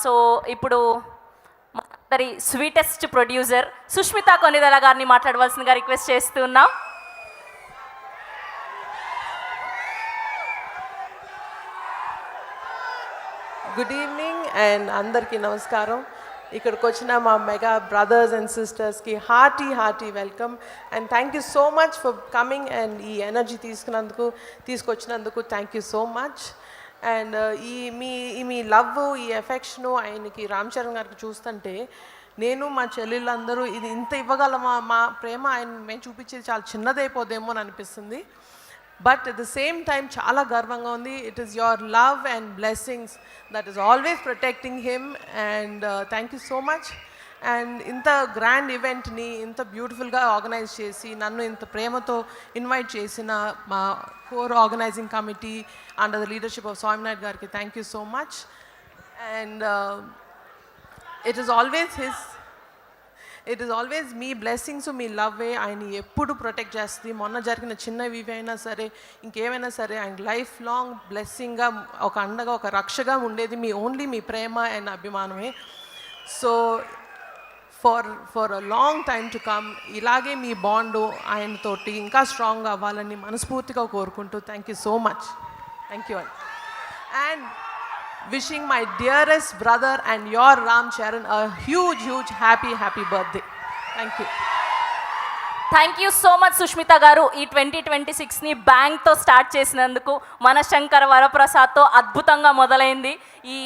So ఇప్పుడు మనందరి sweetest producer Sushmita Konidela గారిని మాట్లాడవలసిందిగా రిక్వెస్ట్ చేస్తున్నాం. గుడ్ ఈవినింగ్ అండ్ అందరికీ నమస్కారం. ఇక్కడికి వచ్చిన మా మెగా బ్రదర్స్ అండ్ సిస్టర్స్కి hearty welcome and thank you so much for coming and ఈ ఎనర్జీ తీసుకొచ్చినందుకు thank you so much. And మీ లవ్, ఈ ఎఫెక్షను ఆయనకి రామ్ చరణ్ గారికి చూస్తుంటే నేను మా చెల్లెళ్ళందరూ ఇది ఇంత ఇవ్వగలమా, మా ప్రేమ ఆయన మేము చూపించేది చాలా చిన్నదైపోదేమో అని అనిపిస్తుంది. But at the same time చాలా గర్వంగా ఉంది. It is your love and blessings that is always protecting him and thank you so much. And ఇంత గ్రాండ్ ఈవెంట్ని ఇంత బ్యూటిఫుల్గా ఆర్గనైజ్ చేసి నన్ను ఇంత ప్రేమతో ఇన్వైట్ చేసిన మా core organising committee under the leadership of Swaminath గారికి thank you so much. And it is always మీ బ్లెస్సింగ్స్, మీ లవ్వే ఆయన ఎప్పుడు ప్రొటెక్ట్ చేస్తుంది. మొన్న జరిగిన చిన్నవి అయినా సరే ఇంకేమైనా సరే ఆయన లైఫ్ లాంగ్ బ్లెస్సింగ్గా, ఒక అండగా, ఒక రక్షగా ఉండేది మీ ప్రేమ అండ్ అభిమానమే. So for a long time to come ఇలాగే మీ బాండు ఆయనతోటి ఇంకా స్ట్రాంగ్ అవ్వాలని మనస్ఫూర్తిగా కోరుకుంటూ thank you so much. Thank you and wishing my dearest brother and your Ram Charan a huge happy birthday. Thank you. Thank you so much Sushmita గారు. ఈ 2026ని బ్యాంగ్తో start చేసినందుకు, మన శంకర్ వరప్రసాద్తో అద్భుతంగా మొదలైంది ఈ